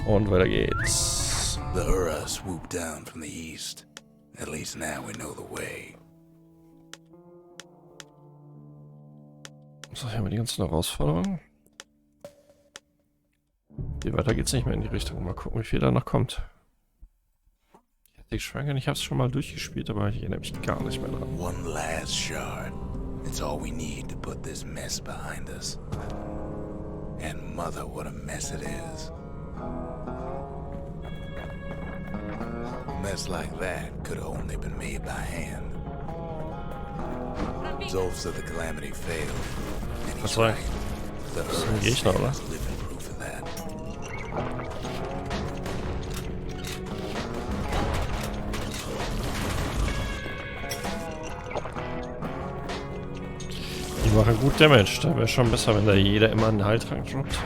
Und weiter geht's. The Ura swooped down from the east. At least now we know the way. So, hier haben wir die ganzen Herausforderungen. Hier weiter geht's nicht mehr in die Richtung. Mal gucken, wie viel da noch kommt. Ich hätte geschwankt, ich habe es schon mal durchgespielt, aber ich erinnere mich gar nicht mehr dran. One last shard. It's all we need to put this mess behind us. And mother, what a mess it is. A mess like that could have only been made by hand. Zolf said the calamity failed. And he's right. The Earth is living proof of that. Die machen gut Damage. Da wäre schon besser, wenn da jeder immer einen Heiltrank droppt.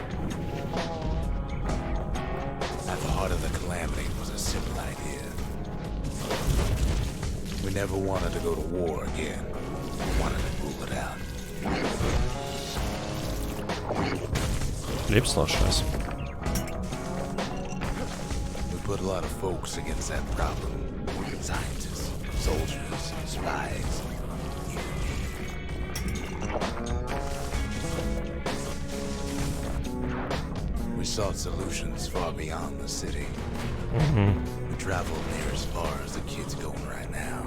At the heart of the calamity was a simple idea. We never wanted to go to war again. We wanted to rule it out. Lebst noch, scheiße. We put a lot of folks against that problem. Scientists, soldiers, spies. We sought solutions far beyond the city. We traveled near as far as the kid's going right now.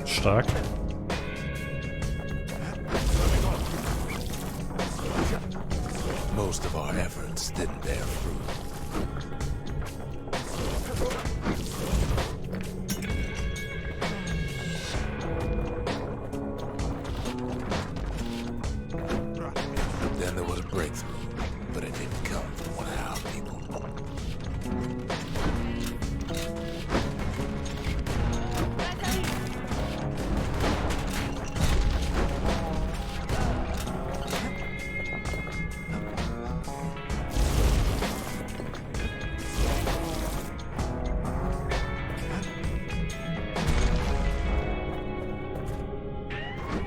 Stark. Most of our efforts didn't bear fruit. Then there was a breakthrough, but it didn't come from one of our people.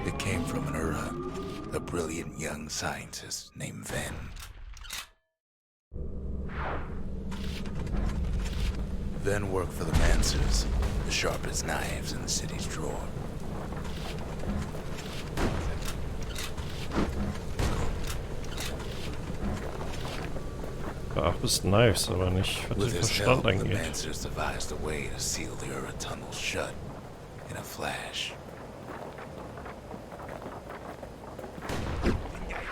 It came from an Ura, a brilliant young scientist named Ven. Ven worked for the Mancers, the sharpest knives in the city's drawer. Beachtest Knives, aber nicht, was With den his help, Verstand the angeht. Mancers devised a way to seal the Ura tunnel shut in a flash.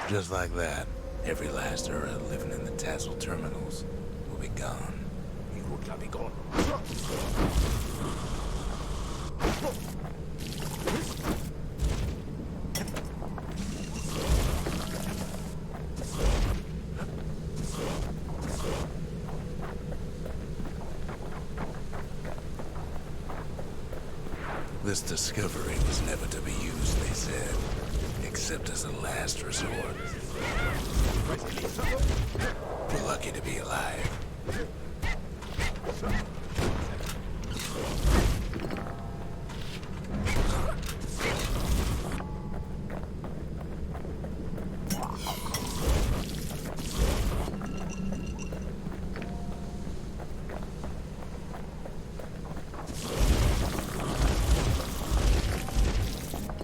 Just like that, every last Ura living in the Tassel terminals will be gone. He would not be gone. This discovery was never to be used, they said, except as a last resort. We're lucky to be alive.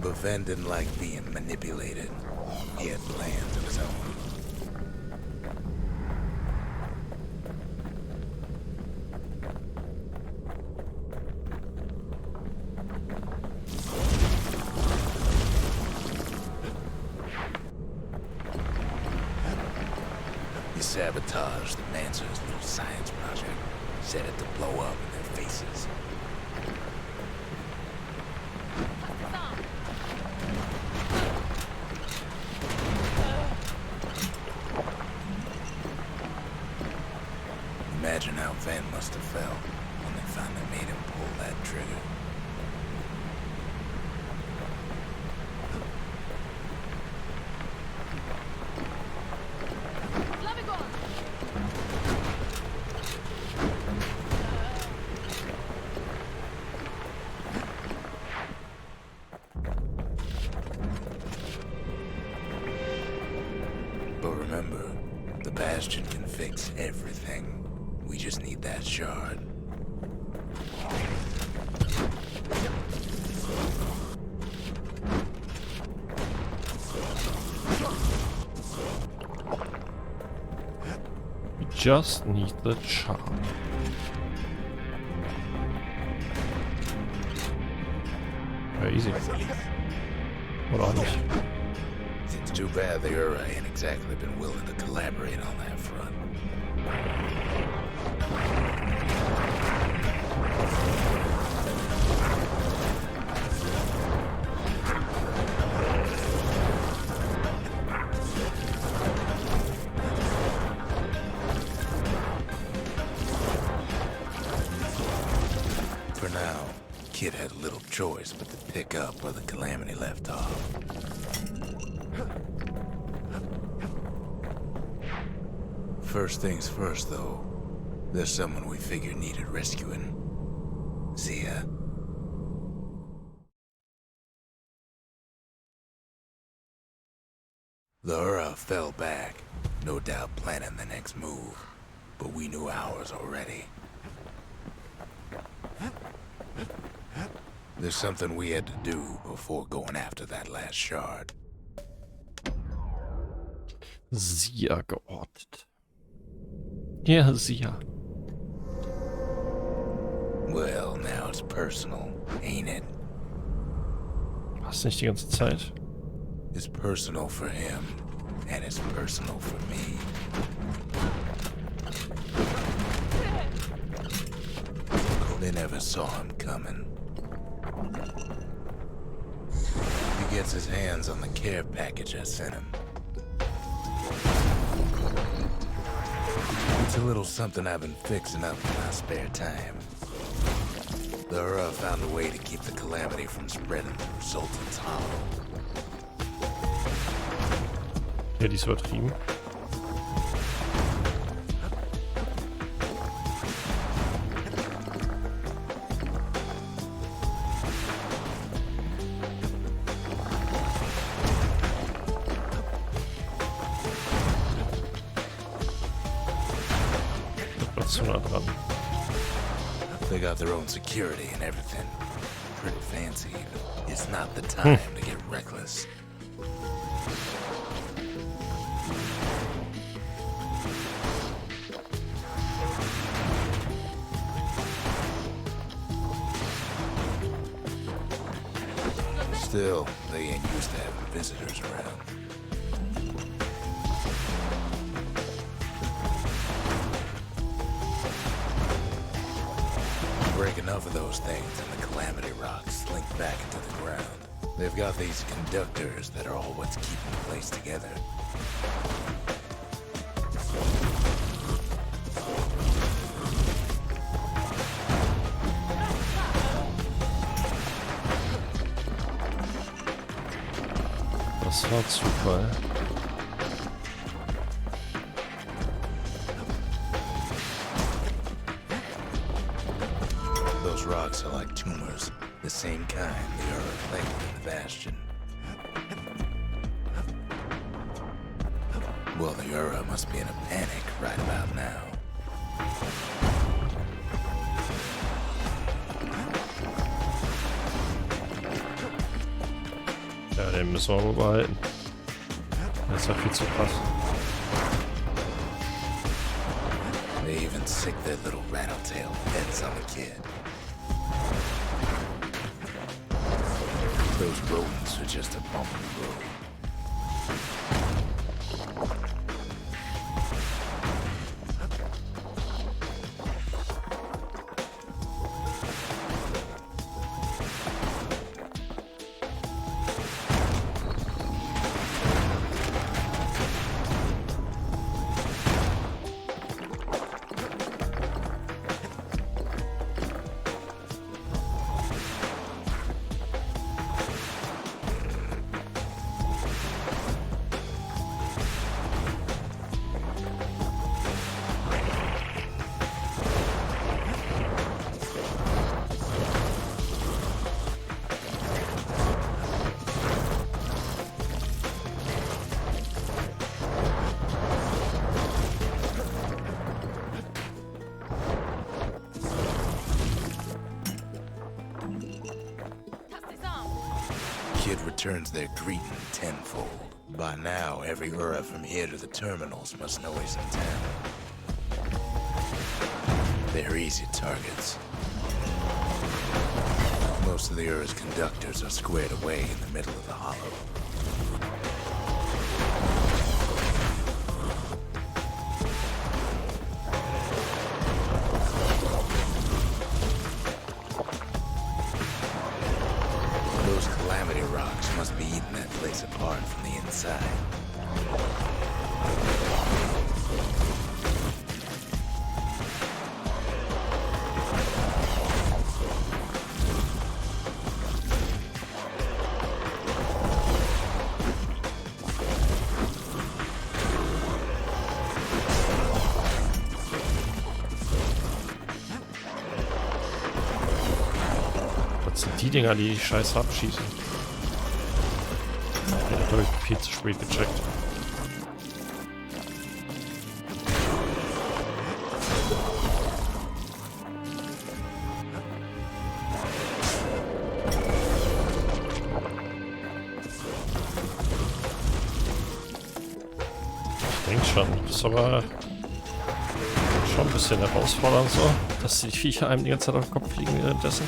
But Ven didn't like being manipulated. He had plans of his own. He sabotaged the Mancer's little science project, set it to blow up in their faces. Imagine how Ven must have felt when they finally made him pull that trigger. But remember, the Bastion can fix everything. We just need that shard. We just need the charm. Ja, easy. Oder auch nicht. It's too bad the Ura ain't exactly been willing to collaborate on that front. For now, Kid had little choice but to pick up where the Calamity left off. First things first, though. There's someone we figured needed rescuing. Zia. The Ura fell back, no doubt planning the next move, but we knew ours already. There's something we had to do before going after that last shard. Sia geortet. Ja, Sia. Well, now it's personal, ain't it? Was nicht die ganze Zeit? It's personal for him, and it's personal for me. They never saw him coming. He gets his hands on the care package I sent him. It's a little something I've been fixing up in my spare time. The Ura found a way to keep the Calamity from spreading through Sultan's Hollow. Ja, die ist übertrieben. Zu nah dran. They got their own security and everything. Pretty fancy, but it's not the time to get reckless. Still, they ain't used to having visitors around. Break enough of those things and the Calamity rocks slink back into the ground. They've got these conductors that are all what's keeping the place together. Das war Zufall. Those rocks are like tumors, the same kind the Ura planted in the Bastion. Well, the Ura must be in a panic right about now. Ja, den müssen wir wohl behalten. Das ist ja viel zu krass. They even sick their little rattletail heads on the kid. Those rodents are just a bump in the road. kid returns their greeting tenfold. By now, every Ura from here to the terminals must know he's in town. They're easy targets. Most of the Ura's conductors are squared away in the middle of the hollow. Those calamity rocks must be eating that place apart from the inside. Was sind die Dinger, die Scheiße abschießen? Ja, habe ich viel zu spät gecheckt. Ich denke schon. Das ist aber schon ein bisschen herausfordernd so, dass die Viecher einem die ganze Zeit auf den Kopf fliegen währenddessen.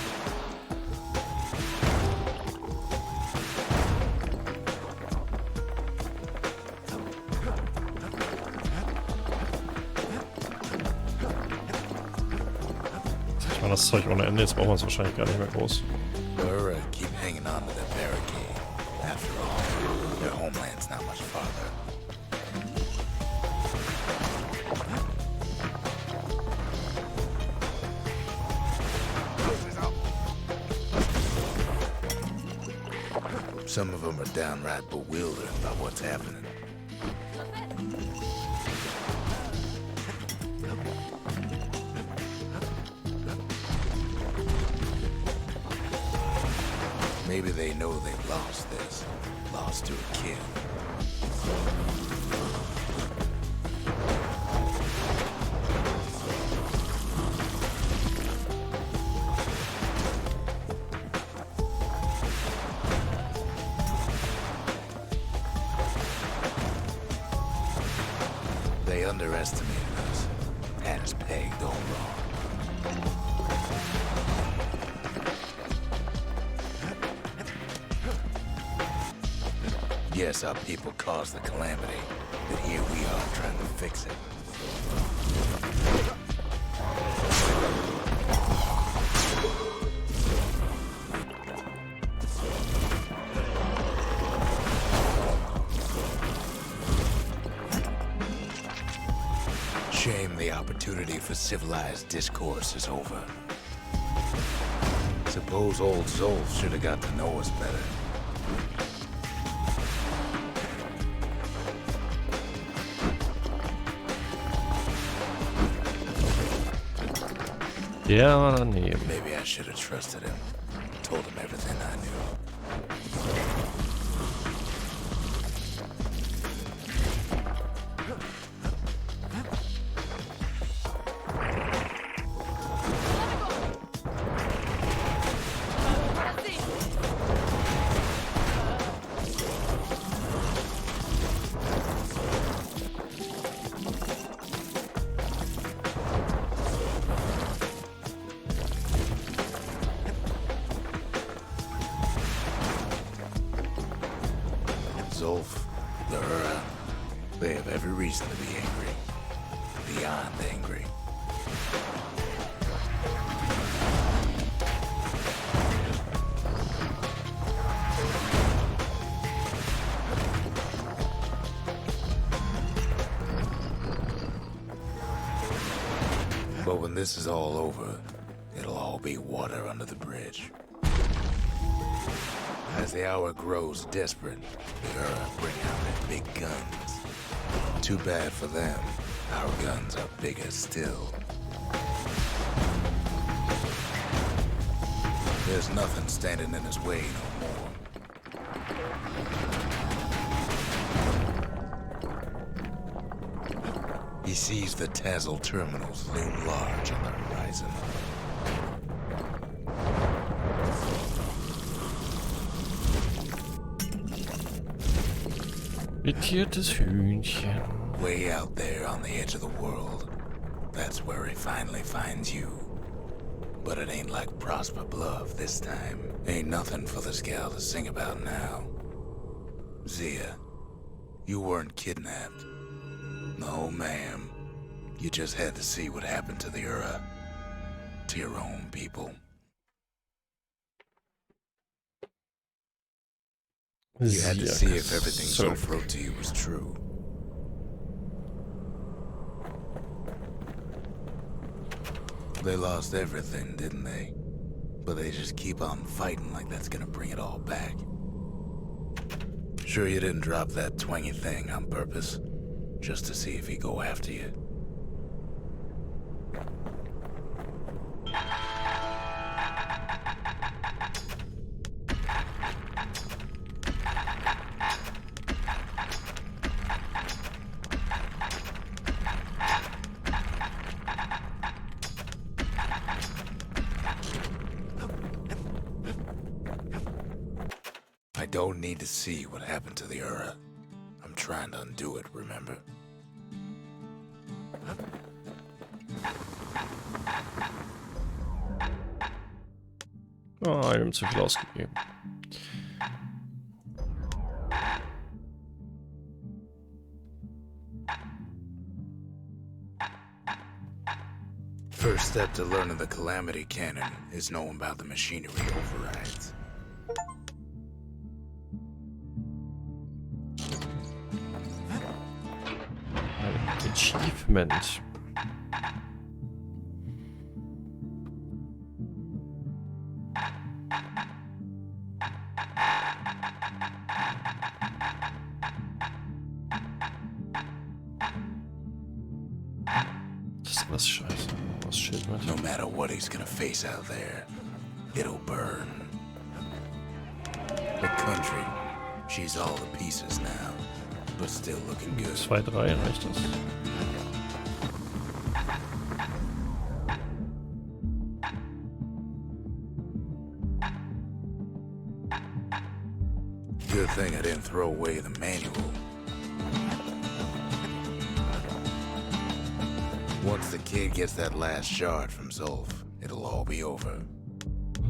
Ich meine, das Zeug ohne Ende, jetzt brauchen wir es wahrscheinlich gar nicht mehr groß. Ura keep hanging on to that barricade. After all, their homeland's not much farther. Some of them are downright bewildered by what's happening. Maybe they know they've lost this. Lost to a kid. They underestimated us. Had us pegged all wrong. Yes, our people caused the calamity, but here we are trying to fix it. Shame the opportunity for civilized discourse is over. Suppose old Zolf should have got to know us better. Der war daneben. Maybe I should have trusted him. Told him everything I knew. Zolf, the Ura, they have every reason to be angry. Beyond angry. But when this is all over, it'll all be water under the bridge. As the hour grows desperate, the Ura bring out their big guns. Too bad for them, our guns are bigger still. There's nothing standing in his way no more. He sees the Tazzle terminals loom large on the horizon. Frittiertes Hühnchen. Way out there on the edge of the world. That's where he finally finds you. But it ain't like Prosper Bluff this time. Ain't nothing for this gal to sing about now. Zia, you weren't kidnapped. No, ma'am. You just had to see what happened to the Ura. To your own people. You had to see if everything Soph wrote to you was true. They lost everything, didn't they? But they just keep on fighting like that's gonna bring it all back. Sure you didn't drop that twangy thing on purpose? Just to see if he'd go after you? I don't need to see what happened to the Ura. I'm trying to undo it, remember? Oh, ich habe zu viel ausgegeben. First step to learning the Calamity Canon is knowing about the machinery overrides. Achievement. Das ist alles scheiße. Was steht mit? No matter what he's gonna face out there, it'll burn. The country, she's all to pieces now, but still looking good. 2, 3 reicht das. Good thing I didn't throw away the manual. Once the kid gets that last shard from Zolf, it'll all be over.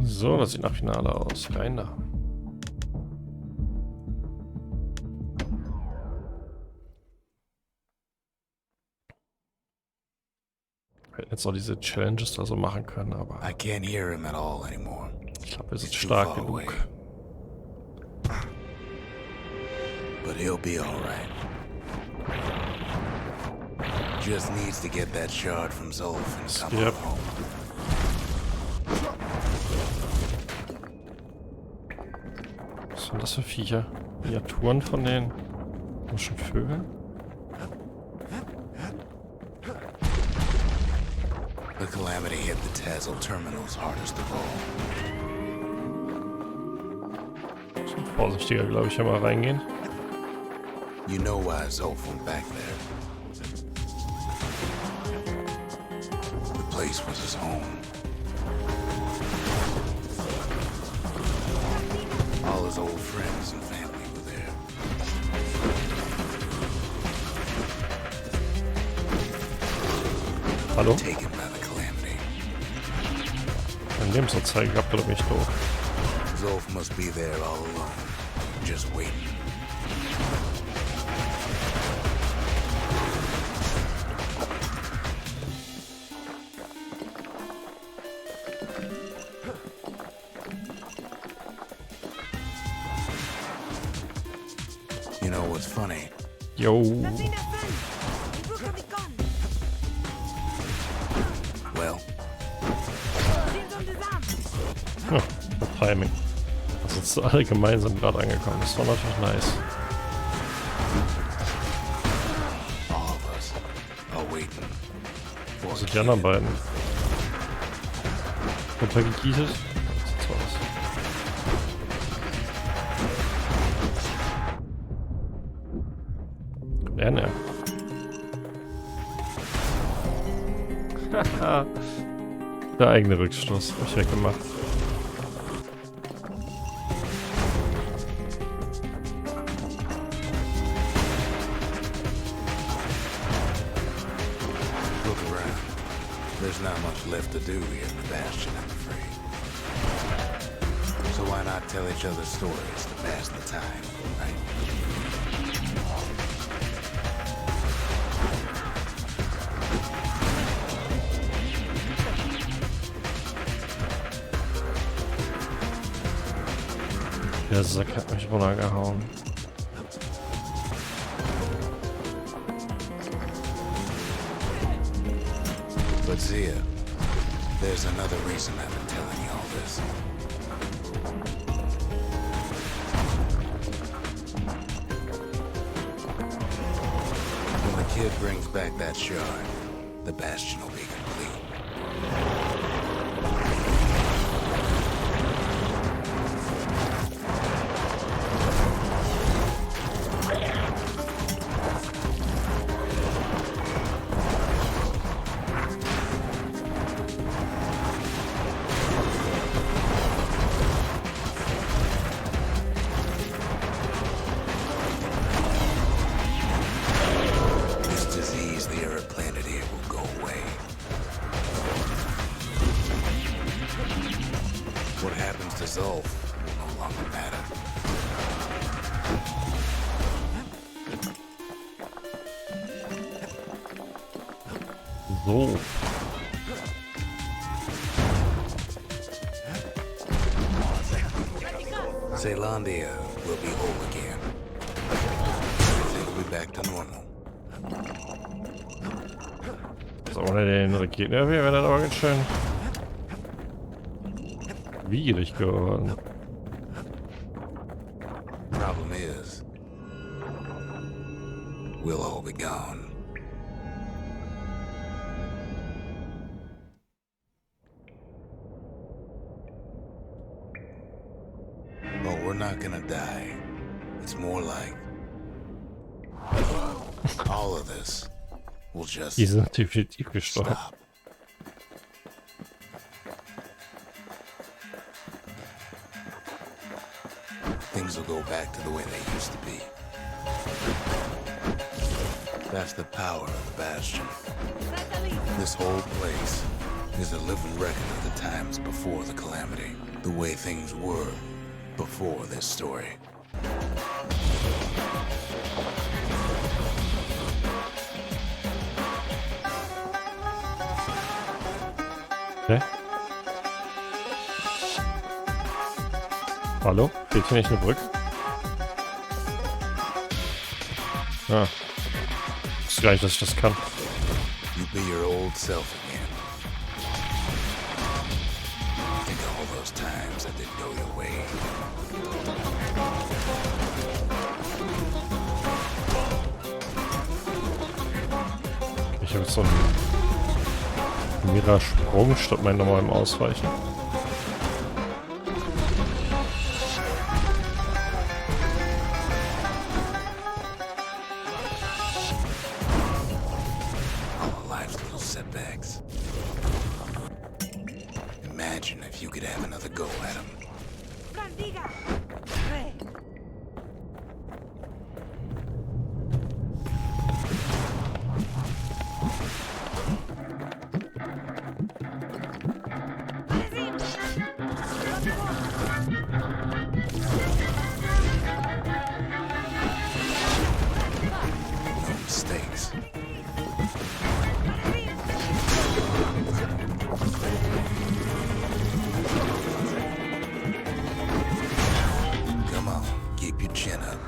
So, das sieht nach Finale aus. Rein da. Wir hätten jetzt auch diese Challenges da so machen können, aber I can't hear him at all anymore. ich glaube, wir sind He's too stark far genug. away. But he'll be alright. Just needs to get that shard from Zolf and come Yep. home. Was sind das für Viecher? Miniaturen von den komischen Vögeln? The Calamity hit the Tazzle terminals hardest of all. Bisschen vorsichtiger, glaube ich, hier mal reingehen. You know why Zolf went back there. The place was his home. All his old friends and family were there. Hallo? Taken by the Calamity. Eine Lebensanzeige gehabt oder bin ich doof? Zolf must be there all alone, just waiting. You know what's funny? Yo. Well, Ja, Timing. Also jetzt alle gemeinsam gerade angekommen. Das war natürlich nice. all of us are waiting for Also a die anderen kid. beiden. Runtergekietet. Das sieht's so aus. Wer ne? Haha. Der eigene Rückstoß. Hab ich weggemacht. There's not much left to do here in the Bastion, I'm afraid. So why not tell each other stories to pass the time, right? Der Sack hat mich runtergehauen. But Zia, there's another reason I've been telling you all this. When the kid brings back that shard, the Bastion will be complete. What happens to Zolf will no longer matter. So. Zealandia will be whole again. Everything will be back to normal. So, ohne den Gegner wäre das aber ganz schön schwierig geworden. Problem is, we'll all be gone. Oh, we're not gonna die. It's more like all of this will just Die sind definitiv gestorben. stop. Things will go back to the way they used to be. That's the power of the Bastion. This whole place is a living record of the times before the calamity. The way things were before this story. Okay. Hallo? Fehlt hier nicht eine Brücke? Ah. Ich wusste gar nicht, dass ich das kann. You be your old self again. Think of all those times that didn't go your way. Ich habe jetzt so einen Mira-Sprung statt meinem normalen Ausweichen. All life's little setbacks. Imagine if you could have another go at them. No mistakes. Come on, keep your chin up.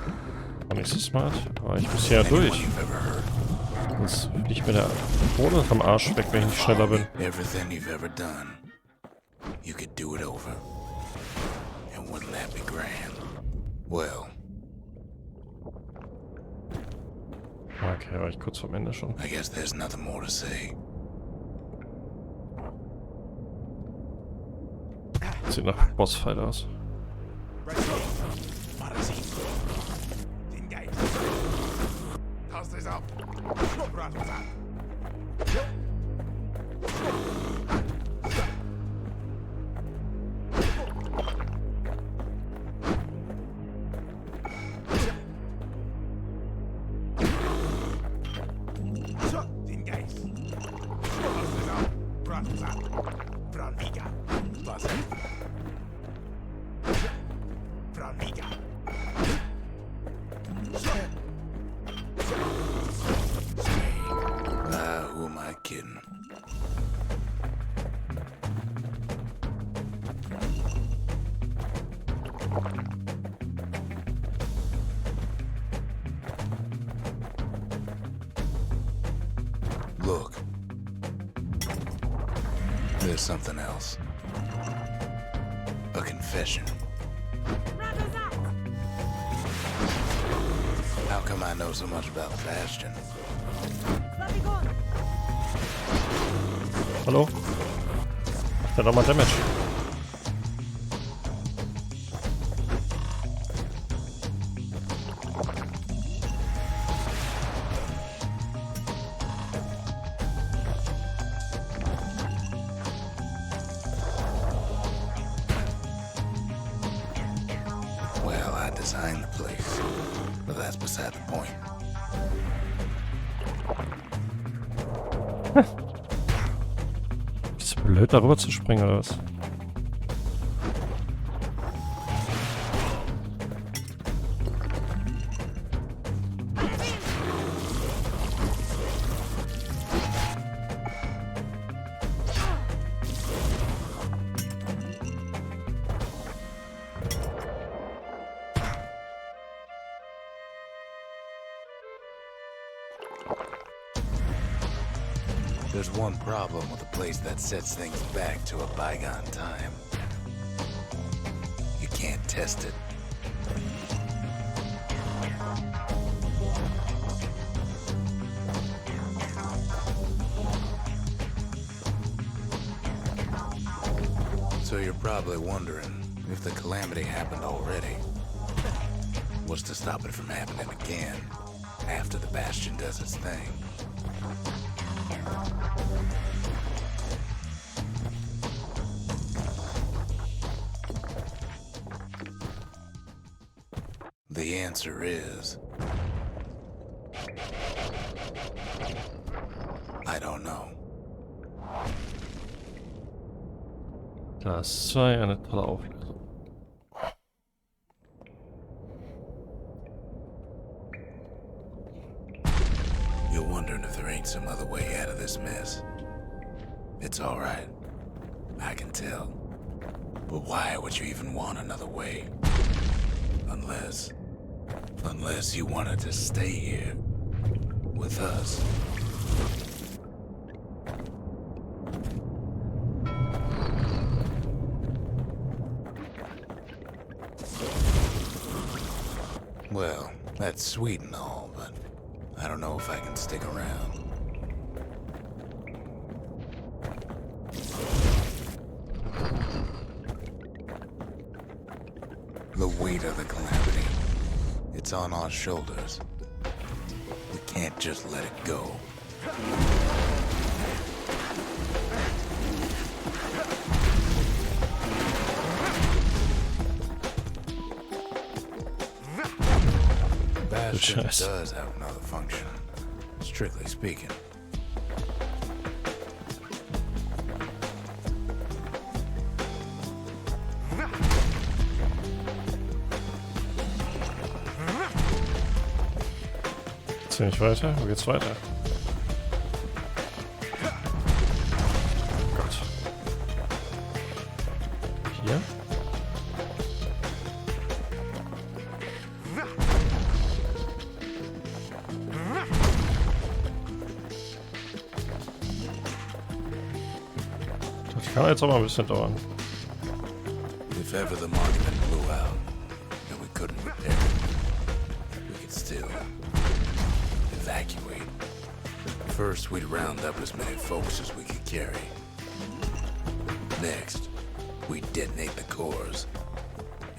War nicht so smart, aber ich muss hier ja Anyone durch. you've ever heard. Sonst fliegt mir der Boden vom Arsch weg, wenn ich nicht schneller bin. Everything you've ever done, you could do it over. And wouldn't that be grand? Well, Okay, war ich kurz vorm Ende schon. I guess there's nothing more to say. Sieht nach Bossfight aus. Toss this up. Rattles up. Den Geist. Toss this up. Brandviga. Was? Brandviga. Who am I kidding? Look. There's something else. A confession. How come I know so much about Bastion? Hallo? Der doch mal Damage. Well, I designed the place, but that's beside the point. Ist das blöd, darüber zu springen oder was? There's one problem with a place that sets things back to a bygone time. You can't test it. So you're probably wondering if the calamity happened already. What's to stop it from happening again after the Bastion does its thing? The answer is... I don't know. Das war ja eine tolle Auflösung. You're wondering if there ain't some other way out of this mess. It's all right. I can tell. But why would you even want another way? Unless you wanted to stay here with us. Well, that's sweet and all, but I don't know if I can stick around. The weight of the calamity, it's on our shoulders. We can't just let it go. Bastion Scheiße. does have another function, strictly speaking. Geht's hier nicht weiter? Wo geht's weiter? Oh Gott. Hier? Das kann jetzt auch mal ein bisschen dauern. If ever the monument blew out and we couldn't repair it, we could still evacuate. First, we'd round up as many folks as we could carry. Next, we'd detonate the cores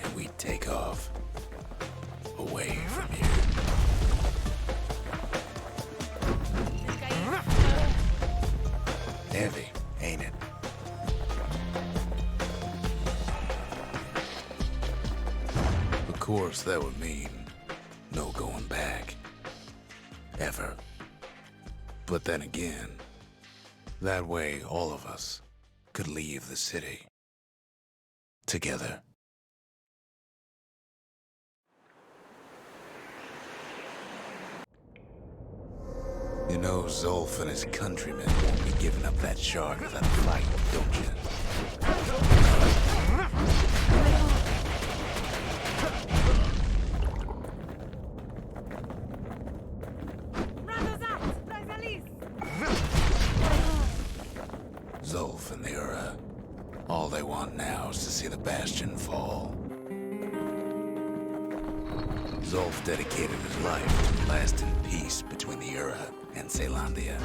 and we'd take off away from here. Heavy, ain't it? Of course, that would mean no going back. Ever. But then again, that way all of us could leave the city. Together. You know Zolf and his countrymen won't be giving up that shark without a fight, don't you? Zolf and the all they want now is to see the Bastion fall. Zolf dedicated his life to lasting peace between the and Celandia.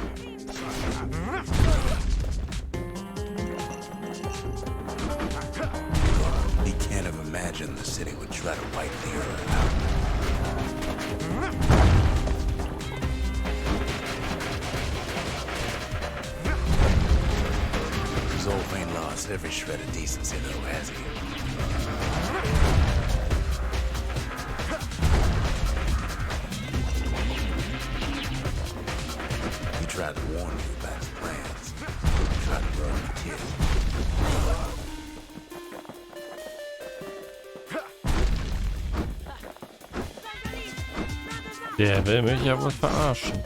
He can't have imagined the city would try to wipe the out. Zolf ain't lost every shred of decency though, has he? He tried to warn you about his plans. He tried to burn the kid. Der will mich ja wohl verarschen.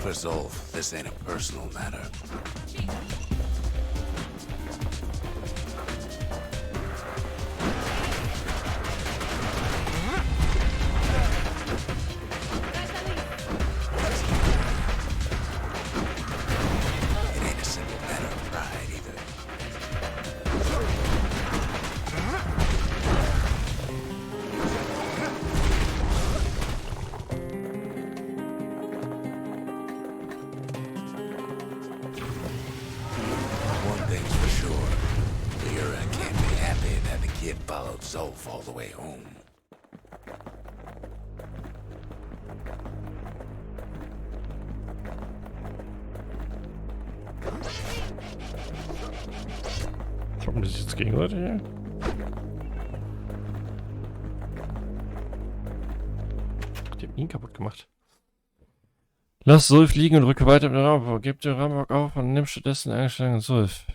For Zolf, this ain't a personal matter. It ain't a simple matter of pride either. One thing's for sure, Lyra can't be happy that the kid followed Zolf all the way home. Kommen die sich jetzt gegenseitig hier? Die haben ihn kaputt gemacht. Lass Sulf liegen und rücke weiter mit dem Raum. Gib den Rambock auf und nimm stattdessen den eingestellten Sulf.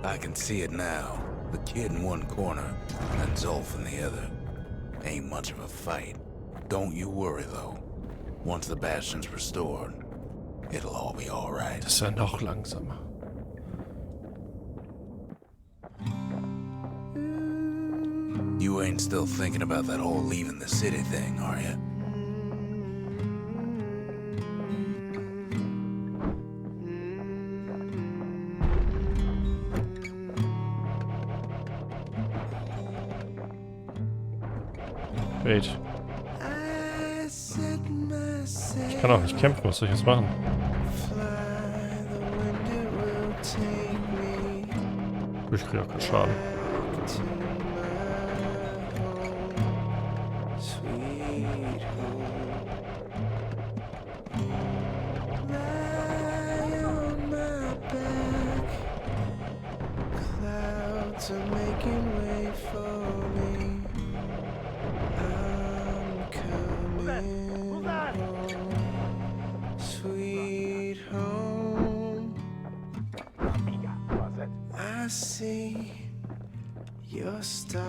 I can see it now. The kid in one corner, and Zolf in the other. Ain't much of a fight. Don't you worry, though. Once the Bastion's restored, it'll all be alright. Das ist ja noch langsamer. You ain't still thinking about that whole leaving the city thing, are you? Wait. Ich kann auch nicht kämpfen, was soll ich jetzt machen? Ich kriege auch keinen Schaden. I see your star,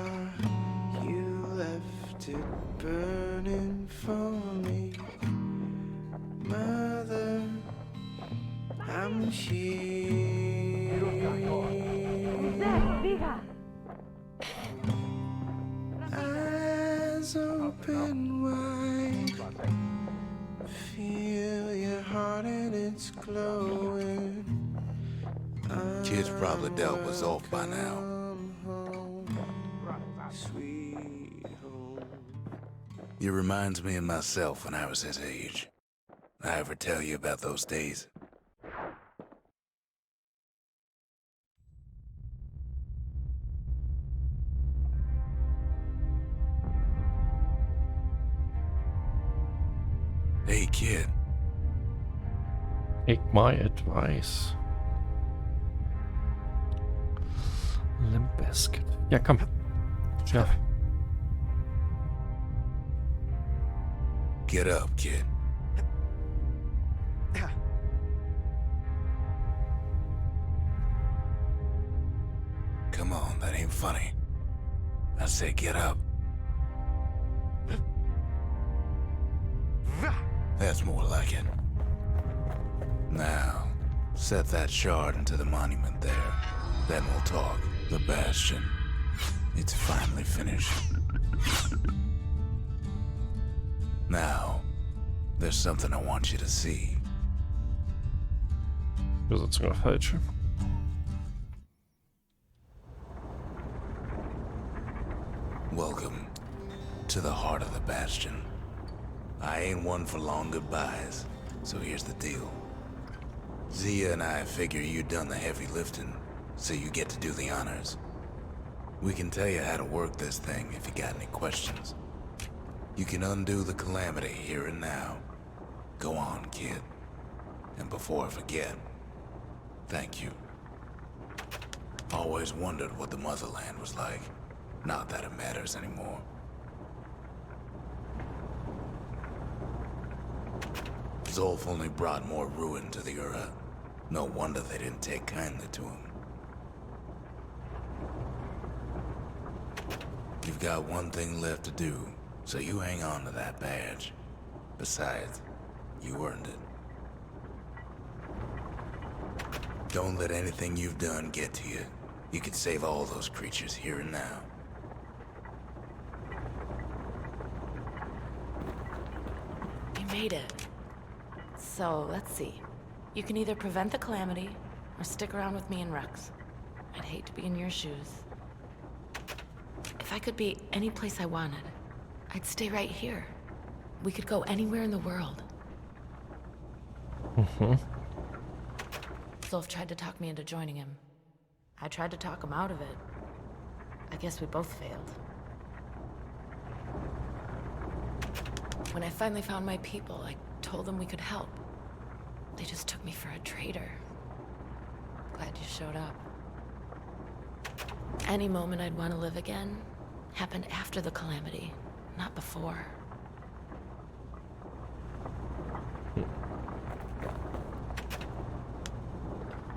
you left it burning for me. Mother, I'm here. Eyes open wide, feel your heart and it's glowing. Kid's probably dealt with Zolf by now. It reminds me of myself when I was his age. I ever tell you about those days? Hey, kid. Take my advice. Limp Bizkit. Ja, komm. Schlaf. Get up, kid. Come on, that ain't funny. I said get up. That's more like it. Now, set that shard into the monument there. Then we'll talk. The Bastion. It's finally finished. Now, there's something I want you to see. Übersetzung auf falsche. Welcome to the heart of the Bastion. I ain't one for long goodbyes, so here's the deal. Zia and I figure you done the heavy lifting, so you get to do the honors. We can tell you how to work this thing if you got any questions. You can undo the calamity here and now. Go on, kid. And before I forget, thank you. Always wondered what the motherland was like. Not that it matters anymore. Zolf only brought more ruin to the Ura. No wonder they didn't take kindly to him. You've got one thing left to do, so you hang on to that badge. Besides, you earned it. Don't let anything you've done get to you. You can save all those creatures here and now. You made it. So, let's see. You can either prevent the calamity, or stick around with me and Rex. I'd hate to be in your shoes. If I could be any place I wanted, I'd stay right here. We could go anywhere in the world. Zolf tried to talk me into joining him. I tried to talk him out of it. I guess we both failed. When I finally found my people, I told them we could help. They just took me for a traitor. Glad you showed up. Any moment I'd want to live again happened after the calamity, not before.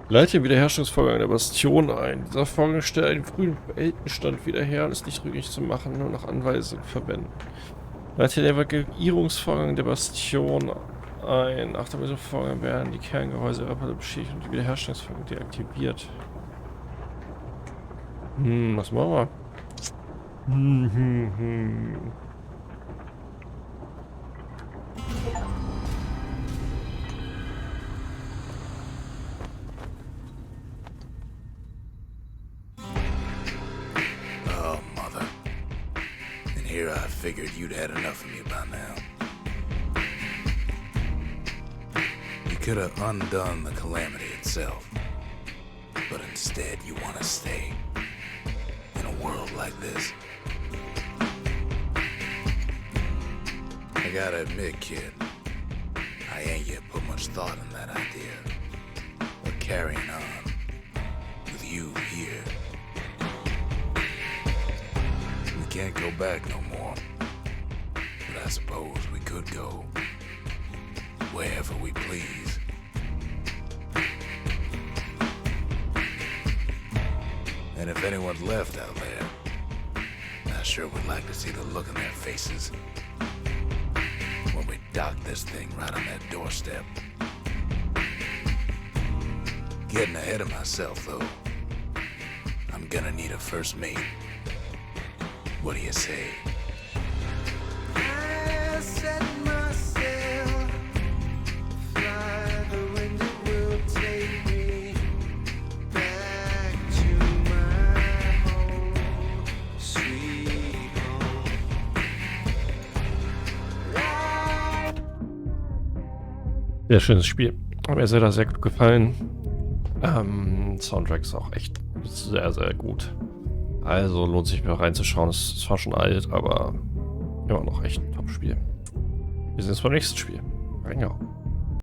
Leite den Wiederherstellungsvorgang der Bastion ein. Dieser Vorgang stellt einen frühen Weltenstand wieder her und ist nicht rückgängig zu machen, nur nach Anweisung verwenden. Leite den Evakuierungsvorgang der Bastion ein. Nach diesem Vorgang werden die Kerngehäuse beschädigt und die Wiederherstellungsvorgang deaktiviert. Was machen wir? Oh, mother. And here I figured you'd had enough of me by now. You could have undone the calamity itself. But instead you want to stay. In a world like this. I gotta admit, kid, I ain't yet put much thought in that idea. But carrying on with you here. We can't go back no more. But I suppose we could go wherever we please. And if anyone's left out there, I sure would like to see the look in their faces when we dock this thing right on that doorstep. Getting ahead of myself, though. I'm gonna need a first mate. What do you say? I set myself, fly the wind, it will take me back to my home, sweet home. Sehr schönes Spiel. Mir ist das sehr gut gefallen. Soundtrack ist auch echt sehr, sehr gut. Also lohnt sich mal reinzuschauen. Es ist zwar schon alt, aber immer noch echt ein Top-Spiel. Wir sehen uns beim nächsten Spiel. Reingehauen.